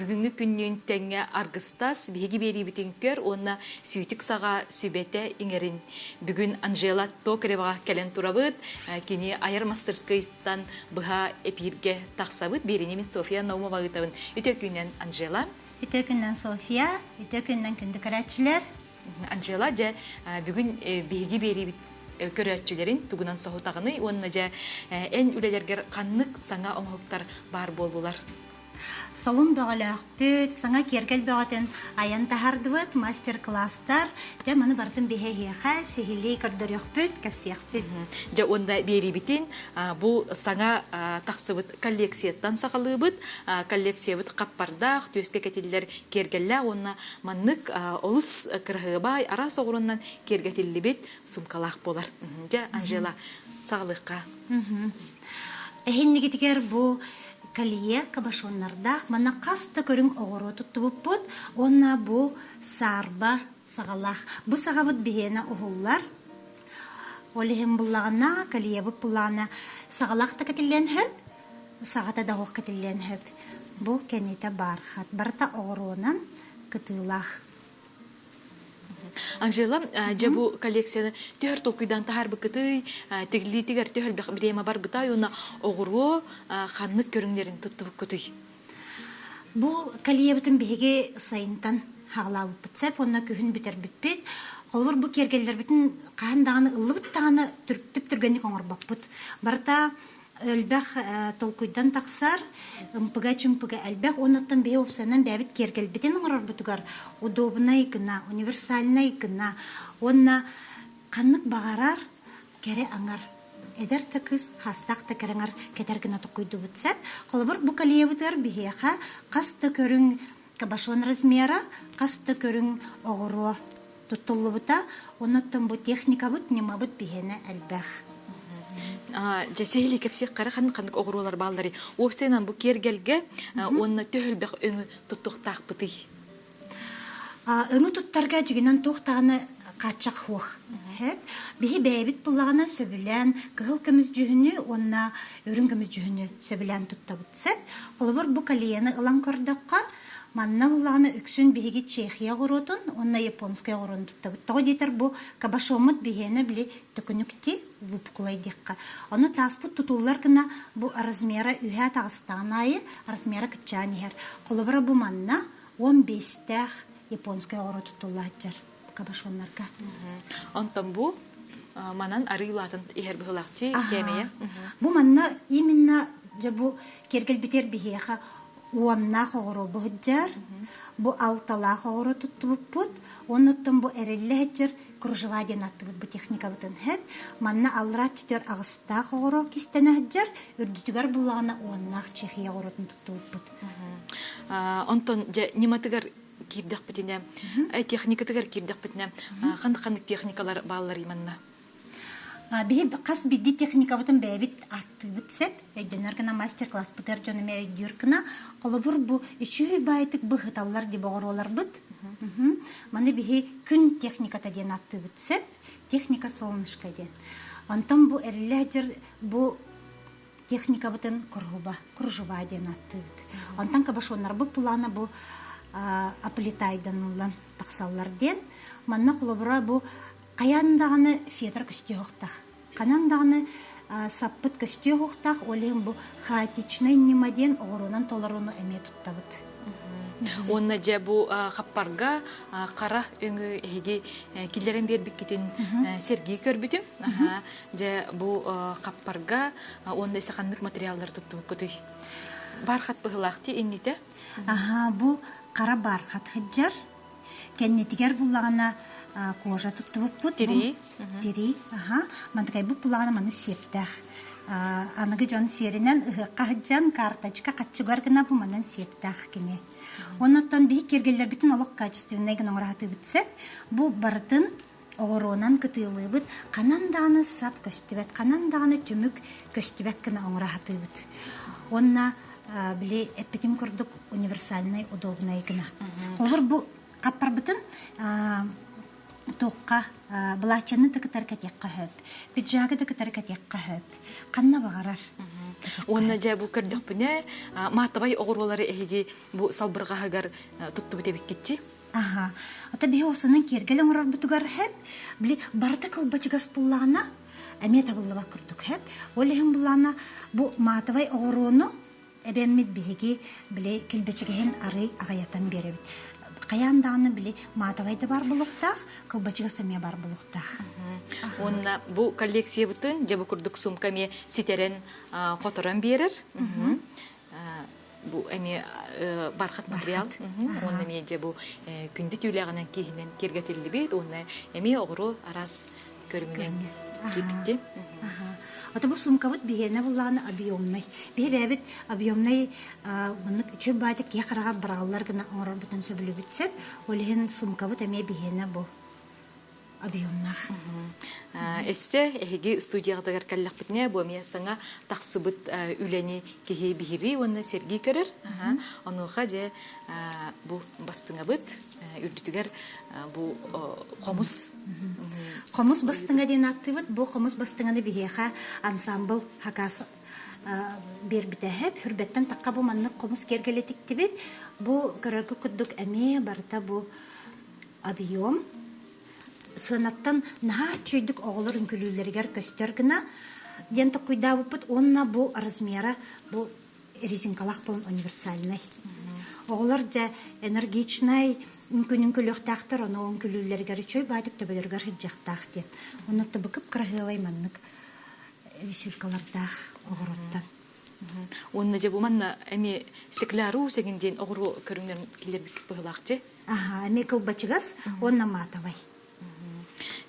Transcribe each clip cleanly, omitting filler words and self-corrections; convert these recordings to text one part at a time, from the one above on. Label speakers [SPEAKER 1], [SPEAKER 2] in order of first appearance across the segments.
[SPEAKER 1] бүгүнгү күннүн теңге аргыстас биги бери битинкер онна сүйтик сага сүбете иңерин. Бүгүн Анжела Токаревага келен турабыт, кини Айар мастерскайстан быха эпирге тахсабыт берини мен София Наумова гытабын. Үтө күннен Анжела.
[SPEAKER 2] Үтө күннен София, үтө күннен күндү көрәтчилер.
[SPEAKER 1] Анжела же бүгүн биги бери көрәтчилерин тугунан сохутагыны, онна же эн үлелергер каннык саңа оңоктар бар болдулар.
[SPEAKER 2] Солун бөғалақ бүт, саңа кергел бөғатын аян тахардыбыт, мастер-класстар, жа маны бартын бейхе-хеха, сехилей көрдөрөк бүт, кәпсеяқ бүт.
[SPEAKER 1] Жа онда бери битин, бу саңа тақсыбыт коллекцияттан сақалы бұт, коллекция бұт қаппардақ, төске кетелілер кергеллі, онна маннык олыс кірғыбай, ара соғырыннан кергетелі бет сумкалақ болар. Жа, Анжела, сағылыққа.
[SPEAKER 2] Әхеннігітігер бу калие кабашоннардах мана каста көрүң огоро туттубут, онна бу сарба сагалах. Бу сагабыт бихена огуллар. Олехем буллагана, калие бу буллагана сагалах та кетилен хөп, сагата да ох кетилен хөп. Бу кенете бархат, барта огоронан кытылах.
[SPEAKER 1] Анжела, жабу коллекцияны төр толкуйдан тахар быкыты, тегли тегер төхөл бірема бар бұтай, оны оғыру ханнык көріңдерін тұтты бүккөтүй.
[SPEAKER 2] Бұл калиебітін беге сайынтан хағылау бұтсап, онына көхін бітер бітпет. Қолбыр бұл кергелдер бітін қағындағаны ұлы бұттағаны түрттіп түргенік оңыр бақ бұт. Барта өлбәқ толкуйдан тақсар, ұмпыға әлбәқ, оныттан бе опсанан бәбіт кергел бітен оңырар бұтығар. Удобына икына, универсалына икына, онына қанық бағарар, кәрі аңар. Эдер тақыз, хастақ тақырыңар кетергіна тұқойды бұтсап, қолбыр бұл калиебітер бігеға қасты көрің кабашон размера, қасты көрің оғыру тұттылы бұта, оныттан бұл техника бұт, нема бұт бігені әлбәқ.
[SPEAKER 1] Жасехили кепсек қара қанық оғырулар балдары. Опсайнан бұл кергелге онына төхілбәқ өңі тұттықтақ бұты.
[SPEAKER 2] Өңі тұттарға жігінен тұқтағаны қатшақ хуқ. Бейі бәйбіт бұлағына сөбілән, күхіл көміз жүхіні, онына өрін көміз жүхіні сөбілән тұтта бұтсәп. Қолыбыр бұл калияны ұлан көрдіққа, манна бұлағына үксін бейге Чехия ғұрудын, онына Японская ғұрудын тұтта бұт. Тоғы дейтір бұл кабашомыт бейгені білі түкінікті вұпқылай деққа. Оны таспыт тұтулар кіна бұл размера үйә тағыстан айы, размера күтчәні әр. Қолыбыра бұл манна 15-тәқ Японская ғұру тұтулар жар кабашонларға.
[SPEAKER 1] Онтан бұл манан арыйлатын ехер бұғылақчы кемея?
[SPEAKER 2] Бұл манна именно бұл кергел бітер бейеға уанна хоғыру бұғыджар, бұ алтала хоғыру тұтту бұт, оныттың бұ әрелі әджір кружеваден атты бұт бұ техника бұтын әп, манна алыра түтер ағыста хоғыру кестен әджір, үрдітігер бұлағына уаннақ Чехия хоғырутын тұтту бұт.
[SPEAKER 1] Онтан нематығар кирдақ бітіне, техникатығар кирдақ бітіне, қандық техникалар балалар иманна?
[SPEAKER 2] Бейі қас бидді техника бұтын бәйбіт атты бұтсеп, өйденергіна мастер-класс бұтар жөніме өйдеркіна, қолыбыр бұ үші байтық бұғыталар деп оғыр олар бұт. Маны бейі күн техниката ден атты бұтсеп, техника солнышқа ден. Антон бұ әрілі әдер бұ техника бұтын күржуба ден атты бұт. Антон кабашонлар бұ пұланы бұ аплитайдан ұлан тақсалар ден. Манна қолыбыра бұ қаяндағыны фетр күсте оқтақ. Қанандағыны саппыт күсте оқтақ, олең бұл хаотичный немаден оғырунан толаруны әме тұттабыт.
[SPEAKER 1] Онна жа бұл қаппарға қара өңі әйге келдерін бербік кетін Сергей көрбітім. Жа бұл қаппарға онда сақандық материалдар тұтту көтүй. Бархат бұғылақты еннеті?
[SPEAKER 2] Бұл қара бархат хыджар. Кеннетігер бұлағына кожа тұтты бұп.
[SPEAKER 1] Тері?
[SPEAKER 2] Тері, мандығай бұп бұлағына маны септәқ. Анығы жон серінен ұғыққа жан карточка қатшығар гына бұл манан септәқ кене. Онаттан бейік кергелер бітін олық качественный гына оңырағаты бітсек, бұл бардың оғыронан күтілі бұд, қанандағыны сап көстібәт, қанандағыны түмік көстібәк гына оңырағаты бұд. Онна біле әппетім күрдік универсальный удобный гына. Қолғыр бұл қаппар бұтын тоққа бұлачаны тықытар кәтек қағып, беджағы тықытар кәтек қағып, қанна бағарар.
[SPEAKER 1] Онна жа бу кырдыкпыне матабай огуролары эхиди бу салбыргагар тутту битебик кетчи.
[SPEAKER 2] Ага. Ата бе осының кергелен орар бутугар хеп, били барта кылбачыгас буллана, әме табыллаба күрдүк хеп. Олехин буллана бу матавай огорону эбеммит биһиги били килбечиген ары агаятан беребит. Каяндаганы били матавайда бар булуктах, кылбачыгас эме бар булуктах.
[SPEAKER 1] Онна бу коллекция бутын жа бу курдук сумками ситерен которан берер. Бу эми бархат материал. Онна ме жа бу күндү түүлөгөнөн кийинен кергетилди бит. Онна эми огуру арас көрүнгөн кипти.
[SPEAKER 2] Ата бу сумка бут бигене булланы объемный. Биребит объемный мынык үчө бадык якырага бараллар гына оңрор бүтүн сөбүлү битсет, олehen сумка бут эме бигене бу объемнах.
[SPEAKER 1] Эссе эһиги студиядагар каллак битне бу эме саңа таксыбыт үлени кихи бихири онна Сергей көрөр. Онуха же бу бастыңа бит үрдүтүгөр бу комус.
[SPEAKER 2] Комус бастыңа ден активит, бу комус бастыңаны бихеха ансамбл хакас бербитәһеп хүрбәттән такка бу манны комус кергелетик тибит. Бу көрөргө күдүк эме барта бу объем сынаттан наһа чөйдүк оголор үнкүлүләргә көстөр гына ден токуйда бупут онна бу размера бу резинкалах бу универсальный. Оголор да энергичный үнкүлүктактыр, оны үнкүлүләргә чөй бадык төбөләргә хиҗҗактак дип. Оны тыбыкып кырыгылай маннык висилкалардах огороттан.
[SPEAKER 1] Онна же бу манна эми стекляру сегенден огуру көрүнгөн килер бик быгылакчы.
[SPEAKER 2] Ага, эми кылбачыгас онна матавай.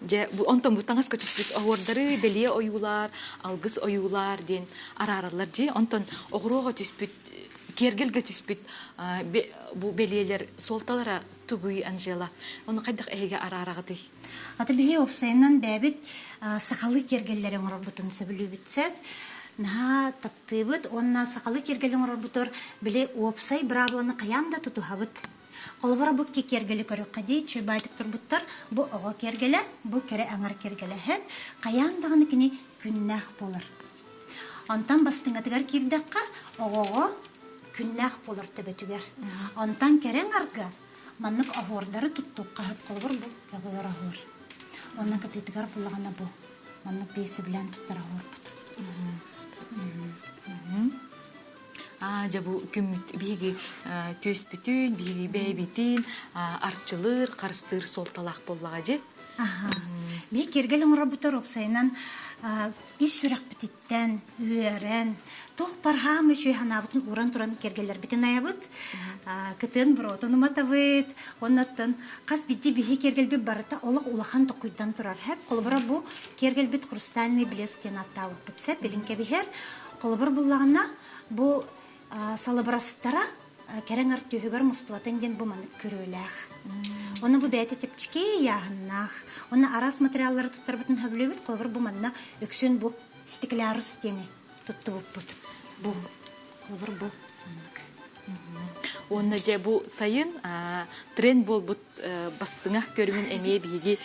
[SPEAKER 1] Же бу онтон бу таңас көчүспүт огордары белие оюлар, алгыс оюлар ден араралар же онтон огурого түспүт кергелге түспүт бу белиелер солталара тугуй Анжела. Оны кайдак эге арарагыты.
[SPEAKER 2] Ата бие опсайнан бәбит сакалы кергелләре морбутун сөбүлү битсеп, на таптыбыт онна сакалы кергелләре морбутор биле опсай брабланы каянда тутухабыт. Колбара бу кергеле көрөк кади чөбайтып турбуттар, бу ого кергеле, бу кере аңар кергеле хет, каяндагыны кини күннах болар. Онтан бастыңатыгар кирдакка ого күннах болар тебетүгер. Онтан керең арга маннык огордары туттукка хеп колбар бу ягылар агыр. Онна катытыгар булагана бу. Маннык бейси белән туттар агыр бут.
[SPEAKER 1] Жабу күммит биги төспүтүн, биги бэбитин, арчылыр, карыстыр солталак боллага же.
[SPEAKER 2] Би кергелен работор опсайнан ис сүрәк бититтен, үерен, тох пархам үчү ханабытын уран туран кергелер битен аябыт. Кытын бротону матабыт, оннаттан каз бити бихи кергелби барата олак улахан токуйдан турар хеп. Колбара бу кергелбит хрустальный блескен аттабыт битсе, белинке бихер. Колбар буллагана бу салабырастара керең арт түйігер мұстуатын ден бұманы көрөләқ. Оны бұ бәйті тепчіке яғыннақ. Оны арас материаллары тұттар бұтын хөбілі бүт, қолбыр бұманна өксін бұ стеклярус дені тұтты бұт. Бұ, қолбыр бұ.
[SPEAKER 1] Оны же бұ сайын тренд бол бұт бастыңа көрімін әмей бейге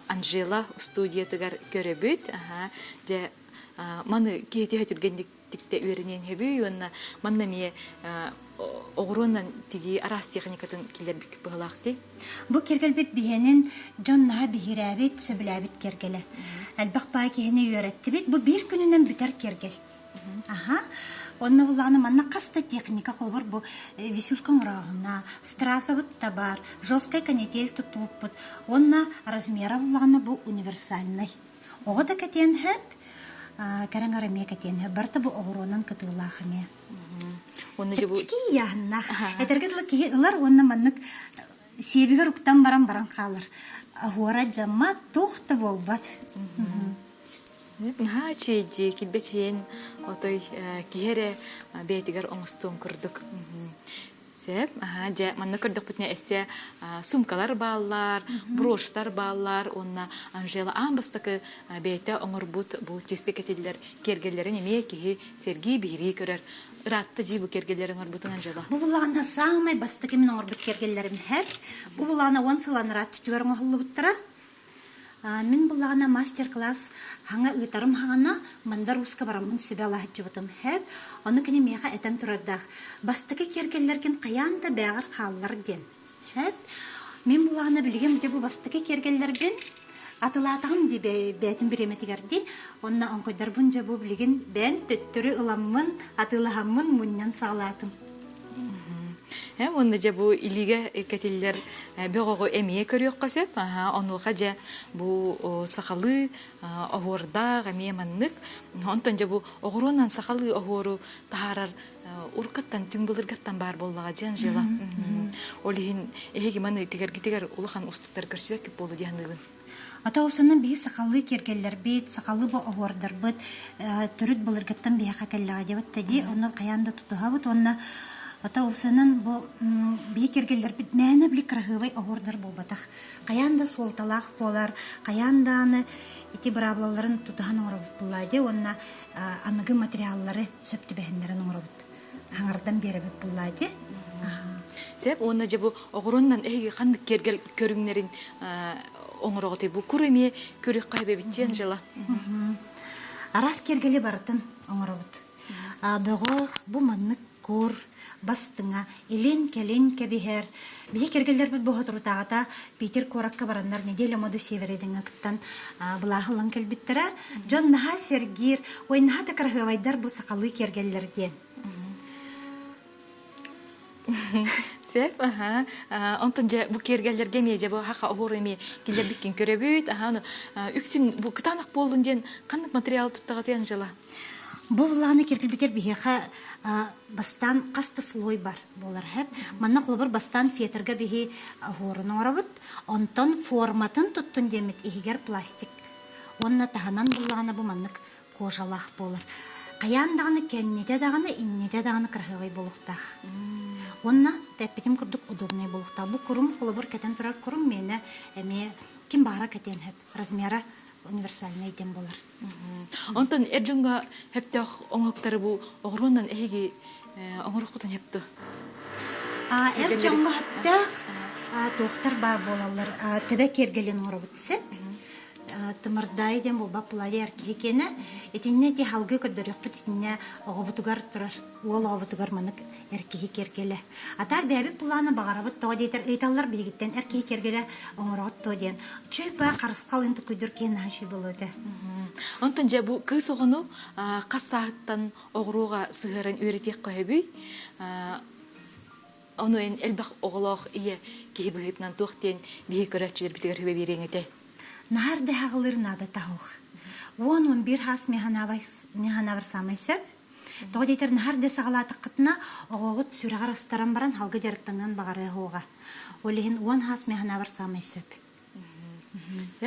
[SPEAKER 1] Анжела студиятығар көрі бүт. Маны кейті өтіргендік тикте үйренен хөбүй, онна манна мие оғыроннан тиги арас техникатын келер бик бұғылақты.
[SPEAKER 2] Бұ кергелбет бейенін жоннаға бейірәбет, сөбіләбет кергелі. Әлбақ бай кейіні үйретті бет, бұ бір күнінен бүтер кергел. Онна бұлағына манна қаста техника қолбар бұ висюлкан рағына, страса бұт табар, жоскай канетел тұтуып бұт. Онна размера бұлағына бұ универсальный. Оғы да кәтен хөп, кәрің араме кәтен хөп, барта бұ оғыронан кытылағыме. Тіпчіке яғыннақ. Әтергеділі кейілер онна маннық себігер ұқтан баран қалыр. Ағуара жамма тоқты болбат.
[SPEAKER 1] Чейді, келбетен отой кейері бәйтігер оңыстуын күрдік. Сәп, манна көрдік бүтіне әсе сумкалар баллар, броштар баллар, онна Анжела амбастықы бәйті оңыр бұт бұл төске кәтелілер кергелерін еме кейі Сергей бейрей көрер. Ратты жи бұл кергелерін оңыр бұтын Анжела.
[SPEAKER 2] Бұл бұлағына сағымай бастықы мен оңыр бұт кергелерін әп. Бұл бұлағына 10 сылан рат түтігер оңғылы бұттыра. Мен бұлағына мастер-класс хаңа ұйтарым хаңана мандар ұсқа барамын сөбе алағытчы бұтым хәп, оны кіне меға әтен тұрардақ. Бастықы кергелерген қаянда бәғір қалылар ден. Хәп, мен бұлағына білгем де бұл бастықы кергелерген атылатағым де бәтін біреметігерді, онына оңқойдар бұн же бұл білген бән төттірі ұламын, атылағамын мұннан сағалатым.
[SPEAKER 1] Онда же бу илиге кетиллер бөгөгө эмие көрүк касеп, онуга же бу сакалы огорда гамие маннык, онтон же бу огоронан сакалы огору таарар уркаттан түңбүлүргаттан бар боллага жан жела. Олихин эги маны тигер улахан устуктар көрсөк деп болду дияныгын.
[SPEAKER 2] Ата усанын бии сакалы кергеллер бит, сакалы бу огордар бит, түрүт булыргаттан бия хакаллага жабат тади, оны каянда тутугабыт, онна ата усанын бу бии кергеллер бит мәне билик крахывай огордар болбатах. Каянда солталах болар, каянда аны ити браблаларын тутуган оңробут буллади, онна аныгы материаллары сөптү бэхендерин оңробут. Хаңардан беребит буллади.
[SPEAKER 1] Сеп онна же бу огороннан эги кандык кергел көрүңнерин оңроготы бу күрөме көрүк кайбе битен жела.
[SPEAKER 2] Арас кергеле бартын оңробут. Бөгөг бу маннык кур бастыңа илен келен кебихер бие кергелер бит бу хатуртагата Питер коракка бараннар неделя моды севередин актан булахылын келбиттера Джон наха сергир ойнаха да кархавайдар бу сакалы кергеллерден.
[SPEAKER 1] Сеп, онтон же бу кергеллерге же бу хака огорыми килер биккен көрөбүт, үксүн бу кытанак болдун ден кандык материал туттагатен жела.
[SPEAKER 2] Бу буланы кергелбитер бихеха бастан каста слой бар болар хеп. Манна кулбар бастан фетерге бихи огорын оңрабыт, онтон форматын туттун демет игер пластик. Онна таханан буланы бу маннык кожалах болар. Каяндаганы кеннете даганы иннете даганы крахывай болуктах. Онна тәппетим курдук удобный болуктах. Бу курум кулбар кетен турар курум мене эме ким бара кетен хеп. Размера универсальный дем болар.
[SPEAKER 1] Онтон эржунга хептах оңоктары бу огороннан эги оңорокутун хепту.
[SPEAKER 2] Эржунга хептах тохтар бар болалар. Төбе кергелен оңробутсеп. Тымырдай дем бул баплай эркекене этинне ти халгы көдөрөк битинне огобутугар турар. Ол огобутугар манык эркеги кергеле. Ата бәби планы багарабыт то дейтер ыйталлар бигиттен эркеги кергеле оңорот то ден. Чөйпа карыскал инде көдөркен хаши болоды.
[SPEAKER 1] Онтон же бу кыз огону кассааттан огруга сыгырын үйрөтек койбүй. Ону эн элбак оголох ие кебигитнан тохтен бии көрөчүлөр битигер хөбө береңете.
[SPEAKER 2] Нахар дехагылыр нада тахух. 10-11 хас механавар самайсып. Тоғы дейтер нахар десағалаты қытына оғығыт сүрағар астаран баран халғы жарықтанған бағары оға. Олеген 10 хас механавар самайсып.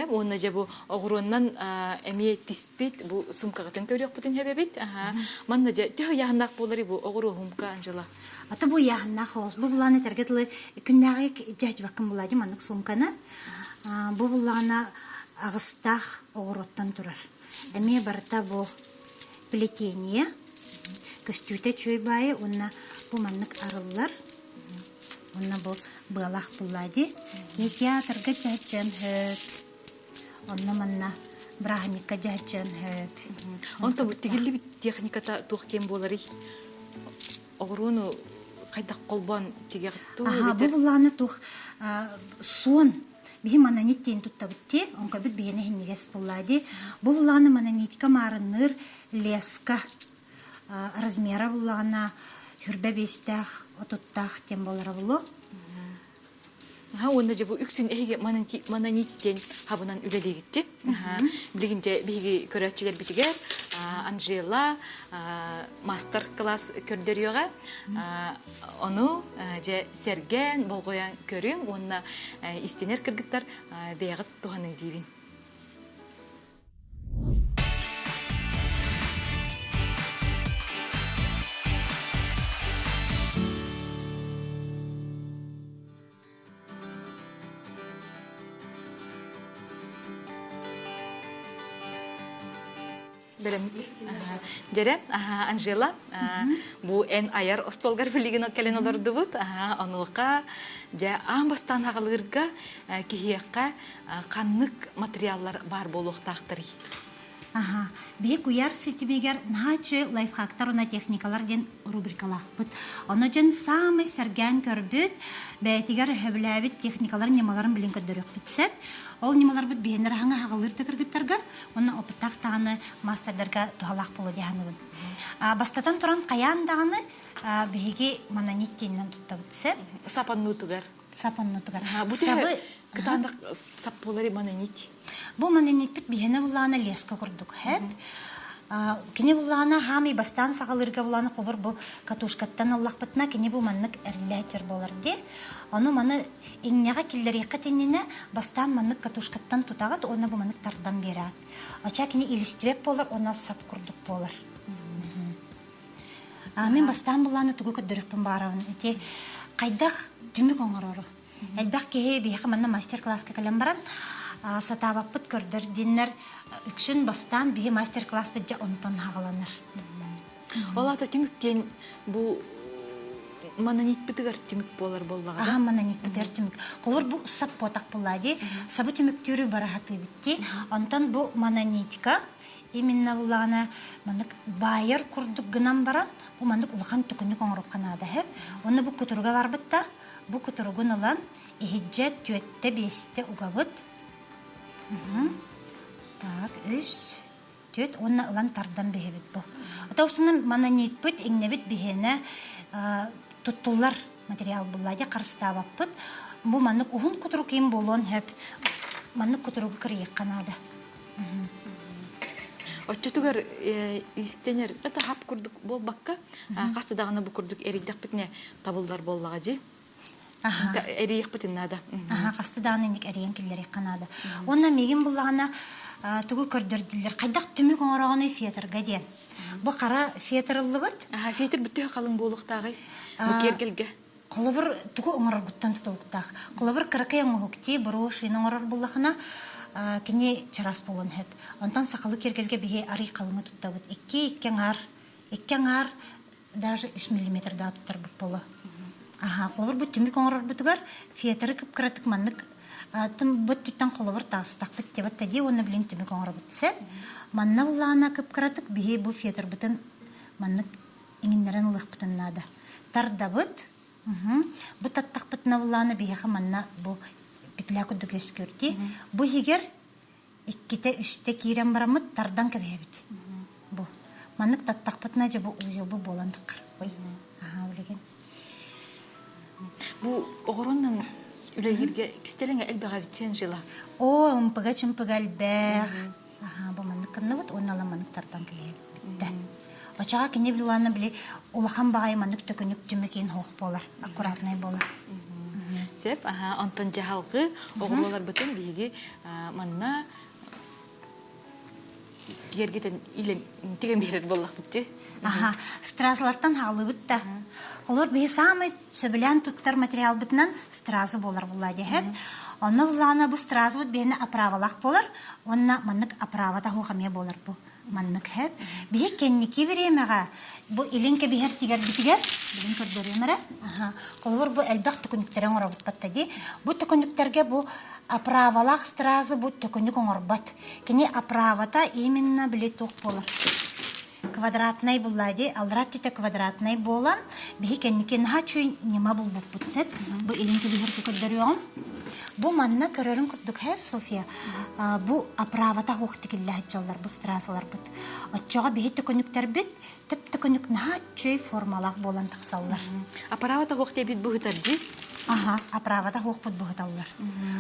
[SPEAKER 1] Онна же бу оғыруыннан әме тиспет бу сумкағытын көрек бұтын хәбәбет. Манна же төхі яғынақ болары бу оғыру хумка анжала.
[SPEAKER 2] Аты бу яғынақ оғыз. Бу бұланы тәргетлі күннағы жәж бақын бұлады манық сумканы. Бу бұланы ағыстақ оғыроттан тұрар. Әме барыта бу плетение. Көстүйте чөй байы, онна бу манық арылар. Онна бу бұлақ бұлады. Театрға жәджен хөп. Онна манна браханикка жәджен хөп.
[SPEAKER 1] Онта бу тигілі бит техниката туқкен болары. Оғыруыны қайдақ қолбан тегеғітту.
[SPEAKER 2] Бу бұланы туқ сон. Бихи мананеттен туттабытте, онка бит бейіне хеннегес бұллады. Бу бұланы мананетка марыныр леска размера бұллана хүрбе бестах, отуттах тем болары бұлы.
[SPEAKER 1] Онда же бу үксүн эге мананеттен хабынан үлелегітті. Білгінде бейге көрәтчілер бітігер Анжела мастер-класс көрдөрүгө ону же серген болгоян көрүң онна истенер кыргыттар бегат туханын дибин. берем. Жере, Анжела, бу эн аяр остолгар билигин келен олорду бут. Онука жа амбастан хагалырга кихиякка каннык материаллар бар болуктактыр.
[SPEAKER 2] Ага, бек уяр сетибегер наче лайфхактар уна техникалар ден рубрикалах бут. Оны жен самый сәргән көрбүт, бәйтигер хөбләбит техникалар немаларын билен көдөрөк битсеп, ол немалар бут бенер хаңа хагалыр текергиттарга, оны опытак таны мастердарга тухалак болу дияны бут. Бастатан туран каян даганы беге мананиттеннен тутта битсеп,
[SPEAKER 1] Сапаннутугар.
[SPEAKER 2] сапаннутугар.
[SPEAKER 1] Бу те кытандык сапполари мананит.
[SPEAKER 2] Бу мананит бит бихене буллана леска курдук хет. Кине буллана хами бастан сагалырга буллана кобыр бу катушкаттан Аллах битна кине бу маннык эрләтер болар ди. Аны маны иңнәгә килләр якытенне бастан маннык катушкаттан тутагат, оны бу маннык тардан берат. Ача кине илиствеп болар, она сап курдук болар. Мен бастан буллана тугы көдөрөппен барабын. Эти кайдах дүмүк оңорору. Әлбәк ке бихе манна мастер-класска калам баран. Сатабаппыт көрдөр диннер үксүн бастан бихе мастер-класс бит онтон хагаланыр.
[SPEAKER 1] Олата түмүктен бу мананит битигер түмүк болар боллага.
[SPEAKER 2] Мананит битер түмүк. Колор бу сап потак буллади. Сабы түмүктөрү барахаты битти. Онтон бу мананитка именно булана манык байыр курдук гынан баран. Бу манык улахан түкүнүк оңоруп канада хеп. Оны бу кутурга барбытта. Бу кутургун алан ихиджет түетте бесте угабыт. Так, үс түет онна алан тардан бехебит бу. Атаусынан мананит бит иңнебит бихене туттулар материал буллади карыстабаппыт. Бу манык ухун кутуру кийин болон хеп. Манык кутуругу кирек канада.
[SPEAKER 1] Отчетугар истенер это хап курдук болбакка. Касыдагына бу курдук эридек битне табылдар боллага жи. Эрийик битин нада.
[SPEAKER 2] Кастыдагына ник эриен киллер канада. Онна мегин буллагана тугу көрдөрдүлөр. Кайдак түмүк оңорогону фетирге ден. Бу кара фетирлы бит.
[SPEAKER 1] Фетир бүтө калың болуктагы. Бу кергелге.
[SPEAKER 2] Колобур тугу оңоргуттан тутулуктак. Колобур кыракай оңохукти брошин оңорор буллагана кине чарас болон хеп. Онтан сакалы кергелге бие ари калымы туттабыт. Икки даже 3 мм да туттар бут боло. Колобур бу түмүк оңорор бутугар фетири кыпкыратык маннык тым бут туттан колобур тастак бит деп тади оны билин түмүк оңорор бутсе. Манна булана кыпкыратык бие бу фетир бутын маннык иңиннерен улык бутын нада. Тардабыт. Бу таттак бутна булана бие манна бу битләк үдүгөс көрди. Бу хигер 2-3 кирен барамыт тардан кебебит. Бу маннык таттак бутна же бу узел бу боландык. Ой. Үлеген.
[SPEAKER 1] Бу огороннан үлегирге кистелеңе элбега битсен жила.
[SPEAKER 2] Умпыгачымпыгал бэх. Бу маннык кынны бут онала маннык тардан кебебит. Очага кине билуаны били улахан багай маннык төкөнүк түмөкин хох болар. Аккуратный болар.
[SPEAKER 1] Сеп, антон жахалгы огололар бүтүн биги манна бергетен илем теген берер боллак битти.
[SPEAKER 2] Стразлардан халыбыт да. Олар бе самый сөбүлән туттар материал битнан стразы болар буллади хеп. Оны булана бу стразы бут бени аправалак болар. Онна маннык аправата хохаме болар бу. Маннык хеп. Бе кенники беремега бу илинке бихер тигер битигер. Билин көрдөрөмөрө. Колор бу элбак төкүнүктөрүн оробут баттади. Бу төкүнүктөргө бу аправалак стразы бу төкүнүк оңорбат. Кини аправата именно биле ток болар. Квадратный буллади, алрат түтө квадратный болан. Бихи кенники нахачу нема бул бутсеп. Бу илинке бихер көрдөрөм. Бу манна көрөрүн курдук хеп София. Бу аправата хоктикилле хачалар бу стразалар бут. Отчога бихи төкүнүктөр бит. Төп төкүнүк нахачу формалак болан таксаллар.
[SPEAKER 1] Аправата хокте бит бу хытарди.
[SPEAKER 2] Аправата хокпут бу хыталлар.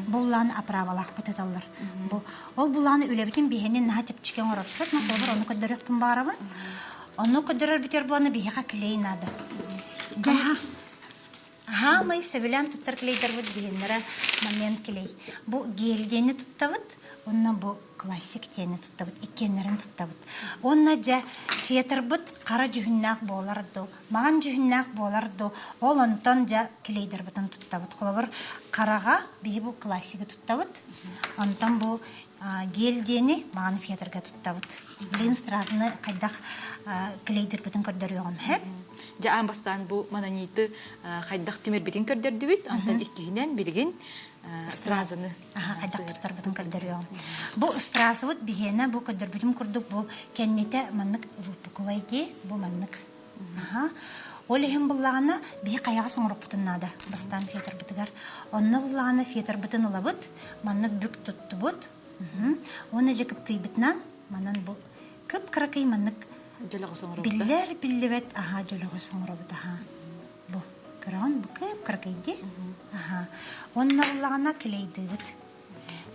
[SPEAKER 2] Буллан аправалак бутаталлар. Бу ол буланы үлебитин бихенин нахачып чикен оротсат, но колор оны көдөрөппүн барабын. Оны көдөрөр битер буланы бихека клейнады. Май севилан туттар клейдер бут бихеннера момент клей. Бу гелдени туттабыт, онна бу классик тени туттабыт, иккеннерин туттабыт. Онна жа фетер бут кара жүхүннак боларду, маған жүхүннак боларду. Ол онтон жа клейдер бутын туттабыт. Колобур карага бихи бу классиги туттабыт. Онтон бу гелдени маған фетерге туттабыт. Блин стразыны кайдах клейдер бүтін көрдөрүгім хеп.
[SPEAKER 1] Жаан бастан бу мананиты хайдах тимер битин көрдөрдү бит, антан иккинен билген стразыны.
[SPEAKER 2] Кайдах туттар бүтін көрдөрүгім. Бу стразы бут бигене бу көрдөр бүтін көрдүк бу кеннете маннык вупукулайди, бу маннык. Олехим буллагана бие каяга соңрок бутуннада бастан фетер бутыгар. Онна буллагана фетер бутын улабыт, маннык бүк тутту бут. Оны жекіп тыйбытнан, манан бу кып кыракай маннык
[SPEAKER 1] Жолого соңро.
[SPEAKER 2] биллер биллебет, жолого соңро бут, Бу кыран бу кып кыракайди. Онна буллагана клейди бут.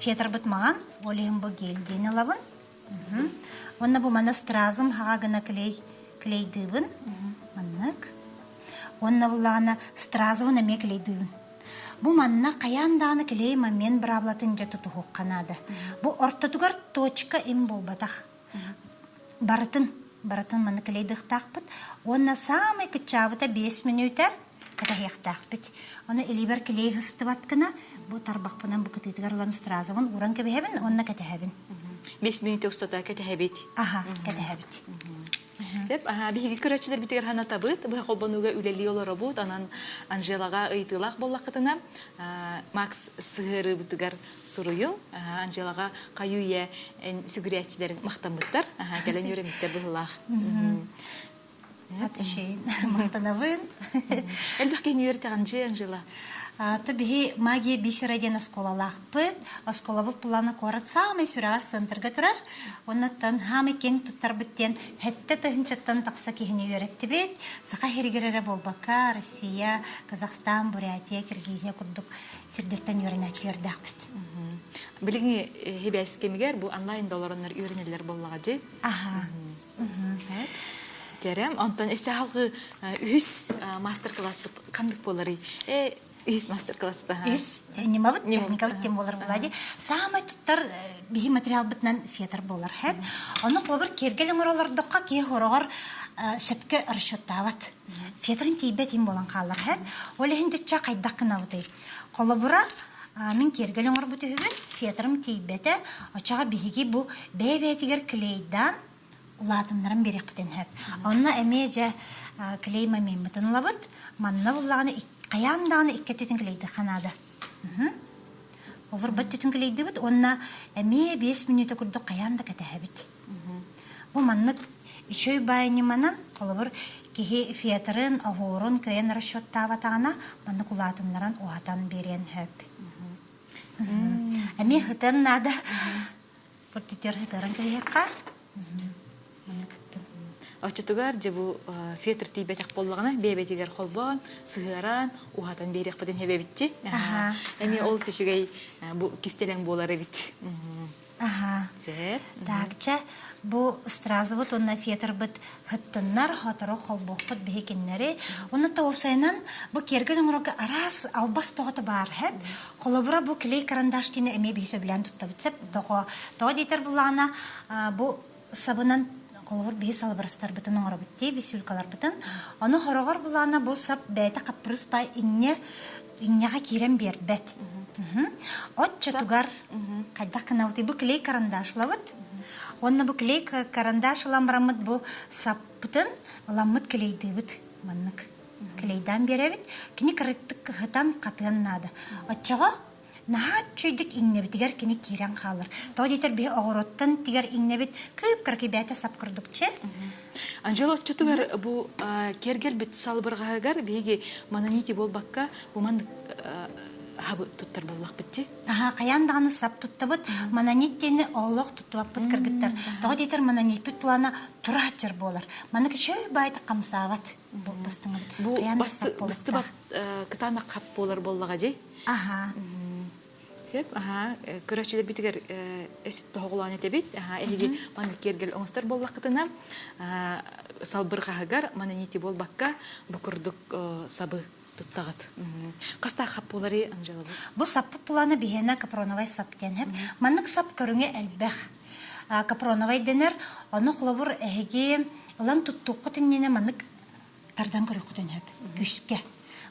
[SPEAKER 2] Фетер бут маган, олехим бу гелдени лабын. Онна бу мана стразым хагана клейди бун. Маннык. Онна буллагана стразывын эме клейди бун. Бу манна каянданы клей момент браблатын жатуту хокканады. Бу ортотугар точка им болбатах. Барытын манна клейдых тахпыт. Онна самый кычабыта 5 минута ката хехтахпыт. Оны элибер клей хыстыбаткына бу тарбакпынан бу кытыдыгар улан стразывын уран кебехебин, онна катахебин.
[SPEAKER 1] 5 минут устата катахебит.
[SPEAKER 2] Катахебит.
[SPEAKER 1] Деп, биһиги көрөчүлөр битигер хана табыт, бу холбонуга үлели олора бут, анан Анжелага ыйтылак боллакытына, Макс сыгыры битигер суруюң, Анжелага каюя сүгүрәчләрен мактанбыттар, келен йөрөмиттер буллах.
[SPEAKER 2] Атышын, мактанабын.
[SPEAKER 1] Элбәккә ньюертаган Анжела.
[SPEAKER 2] Табиһи магия бисереден осколалахпыт, осколабы планы корат самый сүрәгә центрга турар. Оннан һәм кең туттар биттен хәтта тыгынчаттан такса киһини өйрәтте бит. Сака хергерәре болбака, Россия, Казахстан, Бурятия, Киргизия курдук сирдертен йөрәнәчләр дәхбит.
[SPEAKER 1] Билиңи хебәс кемигер бу онлайн долларнар өйрәнәләр боллага ди. Терем, антон эсә халкы үз мастер-класс бит кандык болары. Is мастер-класс та.
[SPEAKER 2] Is немавыт техникалык тем болар булади. Самый туттар бихи материал битнан фетер болар хәп. Аны кылбыр кергелең оралардыкка ки хорогар шәпкә расчёттават. Фетерин тибет им болан калар хәп. Оле хинде ча кайдак кынавды. Колобура мин кергелең ор буты хүбен фетерим тибете ачага бихиги бу бебетигер клейдан улатыннарын берек битен хәп. Анна эмеҗә клей мамин битен лабыт. Манна буллаганы Каянданы икке түтін келейді қанады. Олар бәт түтін келейді біт, онна әме 5 минуты күрді қаянда кәтәхі біт. Бұл маннық үшөй байыны манан, олар кеге фиатырын, ағорын, көйен расчеттава тағана, маннық ұлатынларын оғатан берен хөп. Әме ғытын нада, бұрттетер ғытырын келейіққа.
[SPEAKER 1] Очтугар жебу фетр тибетек боллагына бебетигер холбон, сыгыран, ухатан берек битен хебебитти. Эми ол сүшүгей бу кистелең болары бит.
[SPEAKER 2] Такча бу стразыбыт онна фетр бит хыттыннар хатыры холбокпут бехекеннери. Оны тоосайнан бу кергелең рога арас албас погаты бар хеп. Колобура бу клей карандаштыны эми бейсө билен туттабытсеп, тоо дейтер булана бу сабынан Колор бейс албарыстар бітін оңыр бітті, бейсүлкалар бітін. Оны хорогар булана бұл сап бәйті қаппырыс бай иннеға керен бер бәт. От чатугар қайдақ кынауты бұл клей карандашылавыт. Онны бұл клей карандашылан барамыд бұл сап бітін, оламыд клейді біт. Маннық клейдан беребіт. Кені кіріттік ғытан қатыған нады. Отчаға Нахат чөйдік иннебітігер кені керен қалыр. Тоғы дейтер бе оғыроттан тігер иннебіт көп кіркі бәйті сап кірдікче.
[SPEAKER 1] Анжела отчетугар бұл кергел біт салбырғағар бейге мананити болбаққа бұл мандық хабы туттар боллақ бітті?
[SPEAKER 2] Қаяндағаны сап тұттабыт, мананитені олық тұттыбақ бұт кіргіттер. Тоғы дейтер мананит бұт бұлана тұрат жыр болар. Манық шөй байты қамсават.
[SPEAKER 1] Бұл басты бат кытана қап болар боллаға жей? Сеп, көрәчілі бітігер өсітті хоғылан етебет, әліге маңы кергел оңыстар болбақытына салбырғағығар мананити болбаққа бұқырдық сабы тұттағыт. Қаста қап болары, Анжела бұл?
[SPEAKER 2] Бұл сапы бұланы бейена капроновай сап деніп, маңық сап көріңе әлбәқ. Капроновай денер, оны құлабыр әйге ұлан тұттуқы тіннені маңық тардан көріқі дөніп, күшке.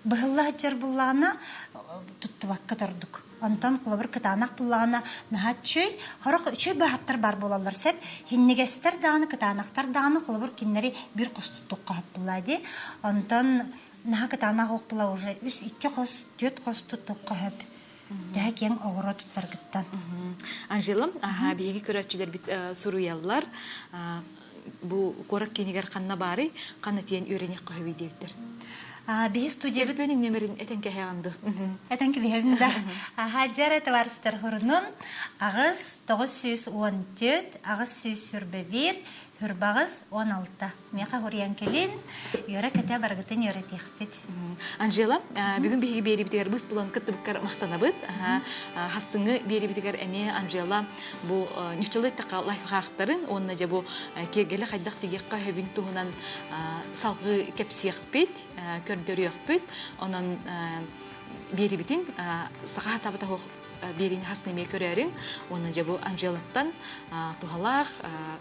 [SPEAKER 2] Бұғылла жар бұллағына тұттыбаққа тұрдық. Онтон кулабыр кытанак буллагана нахатчый хорох үчөй бахаттар бар болалар сеп хиннегестер даганы кытанактар даганы кулабыр киннери бир костук кап булады. Онтон наха кытанак ок була уже үс 2 кос 4 костук кап. Дә кең огыра туттаргыттан.
[SPEAKER 1] Анжела, биеги көрәтчилер бит суруяллар. Бу корак кенигер канна бары, канна тиен үренек кахыби дептер.
[SPEAKER 2] Би студия
[SPEAKER 1] Бенин нөмерин этенке хаянды.
[SPEAKER 2] Этенки бихевинда. Хаджар этварстер хурнун агыс 914, агыс 141, хүрбагыз 16. Мека хурян келин, йөре кете баргытын йөре техпит.
[SPEAKER 1] Анжела, бүгүн биги бери битер бус булан кыттыбыккар мактанабыт. Хассыңы бери битер эме Анжела бу ничтелет така лайфхактарын, онна же бу кегеле хайдак тигекка хебин туһунан салгы кепсиякпит, көрдөрөкпит. Онан бери битин сага табыта берин хаснеме көрөрүң. Онна же бу Анжелаттан тухалак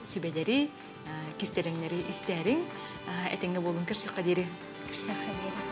[SPEAKER 1] сүбелери, кистереңнери истерин, этеңге болун кирсек кадери.
[SPEAKER 2] Кирсек кадери.